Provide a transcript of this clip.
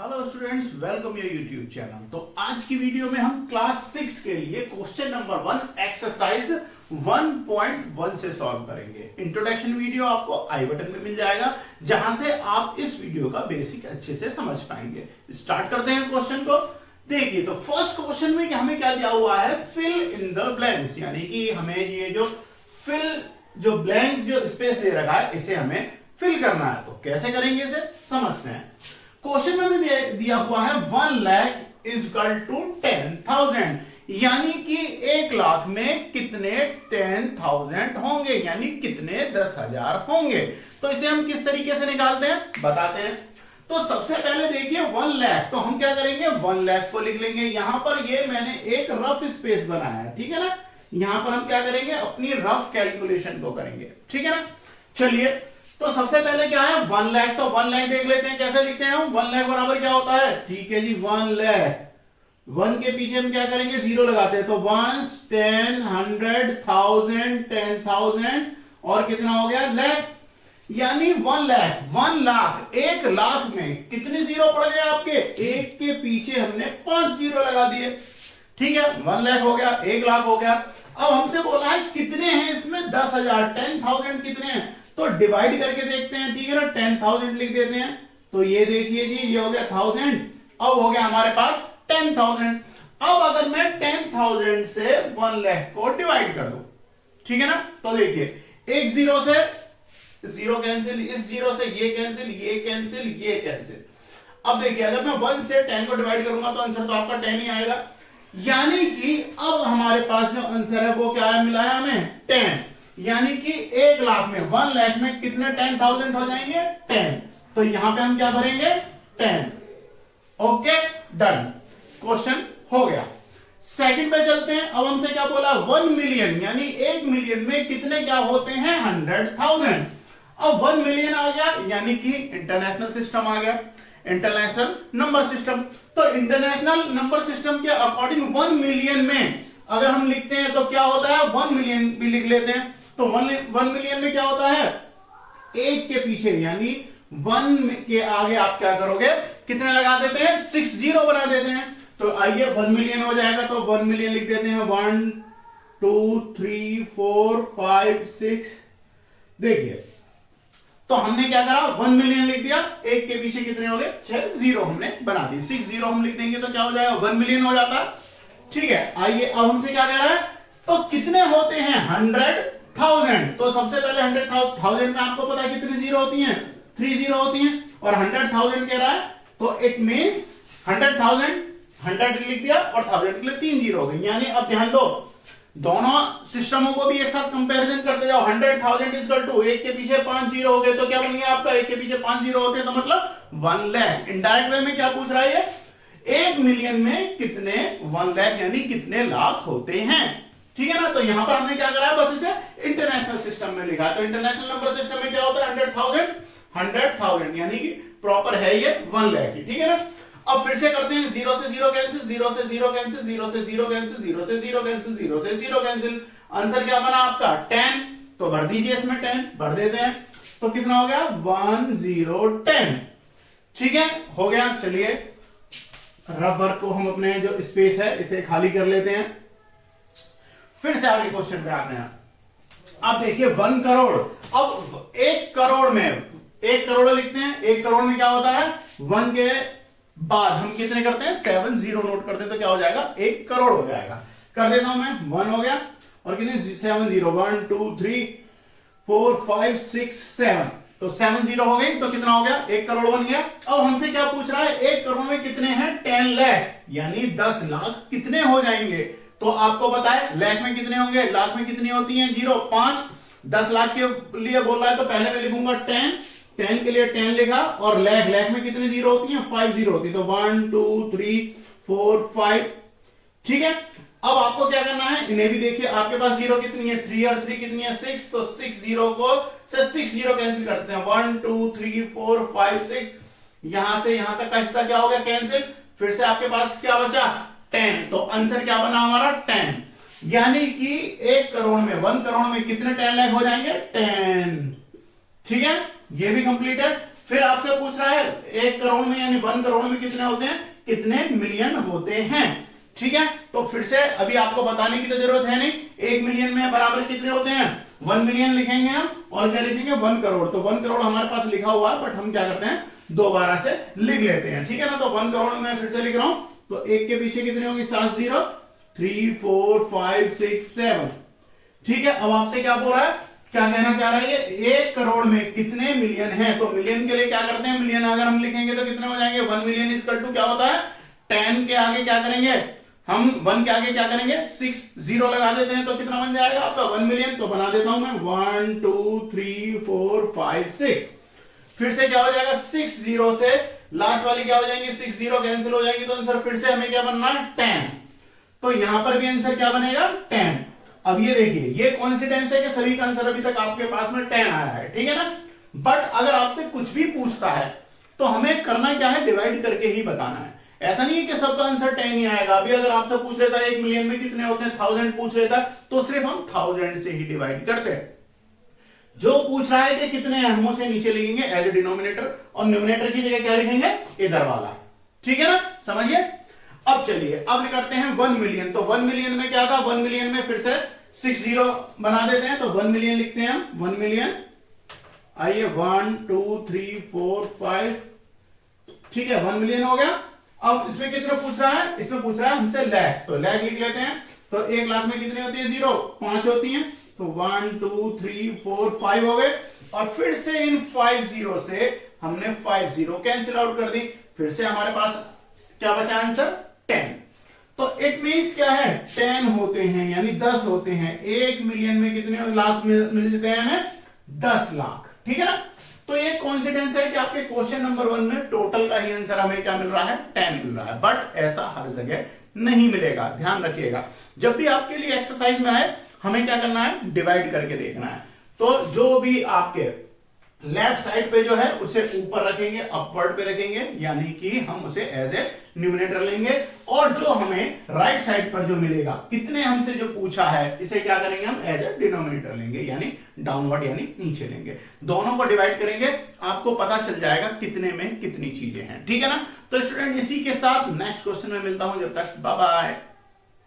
Hello students, welcome your YouTube channel. तो आज की वीडियो में हम क्लास 6 के लिए क्वेश्चन नंबर 1 एक्सरसाइज 1.1 से सॉल्व करेंगे। इंट्रोडक्शन वीडियो आपको आई बटन में मिल जाएगा, जहां से आप इस वीडियो का बेसिक अच्छे से समझ पाएंगे। स्टार्ट करते हैं क्वेश्चन को। देखिए, तो फर्स्ट क्वेश्चन में हमें क्या दिया हुआ है, फिल इन द ब्लैंक्स, यानी कि हमें ये जो ब्लैंक जो स्पेस दे रखा है इसे हमें फिल करना है। तो कैसे करेंगे इसे समझते हैं। क्वेश्चन में भी दिया हुआ है 1 लाख इज इक्वल टू 10,000, यानी कि 1 लाख में कितने 10,000 होंगे, यानी कितने 10,000 होंगे। तो इसे हम किस तरीके से निकालते हैं बताते हैं। तो सबसे पहले देखिए 1 लाख, तो हम क्या करेंगे 1 लाख को लिख लेंगे। यहां पर ये मैंने एक रफ स्पेस बनाया है, ठीक है ना। यहां पर हम क्या करेंगे, अपनी रफ कैलकुलेशन को करेंगे, ठीक है ना। चलिए, तो सबसे पहले क्या है 1 लाख, तो 1 लाख देख लेते हैं कैसे लिखते हैं हम। 1 लाख बराबर क्या होता है, ठीक है जी 1 लाख, 1 के पीछे हम क्या करेंगे 0 लगाते हैं। तो 1 10 100 1000 10,000 और कितना हो गया लाख, यानी 1 लाख 1 लाख 1 लाख में कितने जीरो पड़ गए आपके, 1 के पीछे हमने 5 जीरो लगा दिए, ठीक है। 1 लाख हो गया, 1 लाख हो गया। अब हमसे बोला है कितने हैं इसमें 10,000, 10,000 कितने हैं, तो डिवाइड करके देखते हैं, ठीक है ना। 10,000 लिख देते हैं, तो ये देखिए जी ये हो गया 1000, अब हो गया हमारे पास 10,000। अब अगर मैं 10,000 से 1 लाख को डिवाइड कर दूं, ठीक है ना, तो देखिए एक जीरो से जीरो कैंसिल, इस जीरो से ये कैंसिल, ये कैंसिल, ये कैंसिल। अब देखिए अगर मैं 1 से 10 को डिवाइड करूंगा तो आंसर तो आपका 10 ही आएगा, यानी कि अब हमारे पास जो आंसर है वो क्या है, मिला है हमें 10, यानी कि 1 लाख में 1 लाख में कितने 10,000 हो जाएंगे 10। तो यहां पे हम क्या भरेंगे 10। ओके डन, क्वेश्चन हो गया। सेकंड पे चलते हैं। अब हमसे क्या बोला 1 मिलियन, यानी 1 मिलियन में कितने क्या होते हैं 100,000। अब 1 मिलियन आ गया, यानी कि इंटरनेशनल सिस्टम आ गया, इंटरनेशनल नंबर सिस्टम। तो इंटरनेशनल नंबर सिस्टम के अकॉर्डिंग 1 मिलियन में अगर हम लिखते हैं तो क्या होता है 1 मिलियन भी लिख लेते हैं। तो 1 मिलियन में क्या होता है, 1 के पीछे यानी 1 के आगे आप क्या करोगे, कितने लगा देते हैं 6 जीरो बना देते हैं। तो आइए 1 मिलियन हो जाएगा, तो 1 मिलियन लिख देते हैं 1 2 3 4 5 6। देखिए तो हमने क्या करा 1 मिलियन लिख दिया, 1 के पीछे कितने हो गए 6 जीरो हमने बना दी, 6 जीरो हम लिख देंगे तो क्या हो जाएगा 1 मिलियन हो जाता है, ठीक है। आइए अब हमसे क्या कह रहा है, तो कितने होते हैं 100,000। तो सबसे पहले 100,000 में आपको पता है कितनी जीरो होती हैं, 3 जीरो होती हैं, और 100,000 कह रहा है तो इट मींस 100,000 100 लिख दिया और 1000 के लिए 3 जीरो हो गई। यानी अब ध्यान दो, दोनों सिस्टमों को भी एक साथ कंपैरिजन करते जाओ। 100,000 इक्वल टू 1 के पीछे 5 जीरो हो गए, तो क्या बन गया आपका 1 के पीछे 5 जीरो होते हैं तो मतलब 1 लाख। इनडायरेक्ट वे में क्या पूछ रहा है, 1 मिलियन में कितने 1 लाख यानी कितने लाख होते हैं, ठीक है ना। तो यहां पर हमने क्या करा है, बस इसे इंटरनेशनल सिस्टम में लिखा है। तो इंटरनेशनल नंबर सिस्टम में क्या होता है 100,000 यानी कि प्रॉपर है ये 1 लाख, ठीक है ना। अब फिर से करते हैं, 0 से 0 कैंसिल, 0 से 0 कैंसिल, 0 से 0 कैंसिल, 0 से 0 कैंसिल, 0 से 0 कैंसिल। आंसर क्या बना आपका 10, तो भर दीजिए इसमें 10 भर देते हैं, तो कितना हो गया 1010, ठीक है हो गया। चलिए रफ वर्क को हम अपने जो स्पेस है इसे खाली कर लेते हैं, फिर से आगे क्वेश्चन पे आते हैं। अब देखिए 1 करोड़, अब 1 करोड़ में 1 करोड़ लिखते हैं। 1 करोड़ में क्या होता है 1 के बाद हम कितने करते हैं 7 जीरो नोट करते हैं, तो क्या हो जाएगा 1 करोड़ हो जाएगा। कर देता हूं मैं, 1 हो गया और कितने 7 जीरो 1 2 3 4 5 6 7, तो 7 जीरो हो गई, तो कितना हो गया 1 करोड़ बन गया। अब हमसे क्या पूछ रहा है 1 करोड़ में कितने हैं 10 लाख, यानी 10 लाख कितने हो जाएंगे। तो आपको पता है लाख में कितने होंगे, लाख में कितनी होती हैं जीरो 5, 10 लाख के लिए बोल रहा है तो पहले मैं लिखूंगा 10 के लिए 10 लिखा, और लाख में कितनी जीरो होती हैं 5 जीरो होती है, तो 1 2 3 4 5, ठीक है। अब आपको क्या करना है, इन्हें भी देखिए आपके पास जीरो कितनी है 3 और 3 कितनी है 6, तो 6 जीरो को से 6 जीरो कैंसिल करते हैं, 1 2 3 4 5 6, यहां से यहां तक का हिस्सा क्या हो गया कैंसिल, फिर से आपके पास क्या बचा 10, तो आंसर क्या बना हमारा 10, यानी कि 1 करोड़ में 1 करोड़ में कितने 10 लाख हो जाएंगे 10, ठीक है ये भी कंप्लीट है। फिर आपसे पूछ रहा है 1 करोड़ में यानी 1 करोड़ में कितने होते हैं, कितने मिलियन होते हैं। ठीक है, तो फिर से अभी आपको बताने की तो जरूरत है नहीं, 1 मिलियन में बराबर कितने होते हैं, 1 मिलियन लिखेंगे हम और क्या लिखेंगे 1 करोड़। तो 1 करोड़ हमारे पास लिखा हुआ है, बट हम क्या करते हैं दोबारा से लिख लेते हैं। ठीक है ना, तो 1 करोड़ में फिर से लिख रहा हूं, तो 1 के पीछे कितने होंगे 7 0, 3 4 5 6 7। ठीक है, अब आपसे क्या बोल रहा है, क्या कहना चाह रहा है ये, 1 करोड़ में कितने मिलियन है। तो मिलियन के लिए क्या करते हैं, मिलियन अगर हम लिखेंगे तो कितने हो जाएंगे, 1 मिलियन इक्वल टू क्या होता है 10 के आगे क्या करेंगे हम, 1 के आगे क्या करेंगे 6 0 लगा देते हैं, तो कितना बन जाएगा आपका 1 मिलियन। तो बना देता हूं मैं 1 2 3 4 5 6। फिर से क्या हो जाएगा 6 0 से लास्ट वाली क्या हो जाएंगी 6 0 कैंसिल हो जाएंगी, तो आंसर फिर से हमें क्या बनना है 10। तो यहां पर भी आंसर क्या बनेगा 10। अब ये देखिए ये कोइंसिडेंस है कि सभी का आंसर अभी तक आपके पास में 10 आया है। ठीक है ना, बट अगर आपसे कुछ भी पूछता है तो हमें करना क्या है, डिवाइड करके ही बताना है। ऐसा नहीं है कि सबका आंसर 10 ही आएगा। अभी अगर आपसे पूछ लेता है 1 मिलियन में कितने होते हैं, 1000 पूछ लेता तो सिर्फ हम 1000 से ही डिवाइड करते हैं। जो पूछ रहा है कि कितने हैं, हम उसे नीचे लिखेंगे एज ए डिनोमिनेटर और न्यूमिनेटर की जगह क्या लिखेंगे इधर वाला। ठीक है ना, समझिए। अब चलिए अब करते हैं 1 मिलियन। तो 1 मिलियन में क्या था, 1 मिलियन में फिर से 6 0 बना देते हैं, तो 1 मिलियन लिखते हैं हम 1 मिलियन। आइए 1 2 3 4 5। ठीक है 1 मिलियन हो गया। अब इसमें कितने पूछ रहा है, इसमें पूछ रहा है हमसे लाख, तो लाख लिख लेते हैं। तो 1 लाख में कितनी होती है 0, 5 होती हैं। तो 1 2 3 4 5 हो गए और फिर से इन 5 0 से हमने 5 0 कैंसिल आउट कर दी। फिर से हमारे पास क्या बचा आंसर 10। तो इट मींस क्या है 10 होते हैं यानी 10 होते हैं। 1 मिलियन में कितने लाख मिलते हैं हमें 10 लाख। ठीक है ना, तो ये कॉन्सिडेंस है कि आपके क्वेश्चन नंबर 1 में टोटल का ही आंसर हमें क्या मिल रहा है 10 मिल रहा है। बट ऐसा हर जगह नहीं मिलेगा, ध्यान रखिएगा। जब भी आपके लिए एक्सरसाइज में आए हमें क्या करना है डिवाइड करके देखना है। तो जो भी आपके लेफ्ट साइड पे जो है उसे ऊपर रखेंगे, अपवर्ड पे रखेंगे, यानी कि हम उसे एज ए न्यूमिनेटर लेंगे। और जो हमें राइट साइड पर जो मिलेगा, कितने हमसे जो पूछा है, इसे क्या करेंगे हम एज ए डिनोमिनेटर लेंगे, यानी डाउनवर्ड यानी नीचे लेंगे। दोनों को डिवाइड करेंगे, आपको पता चल जाएगा कितने में कितनी चीजें हैं। ठीक है ना, तो स्टूडेंट इसी के साथ नेक्स्ट क्वेश्चन में मिलता हूं, जब तक बाय बाय।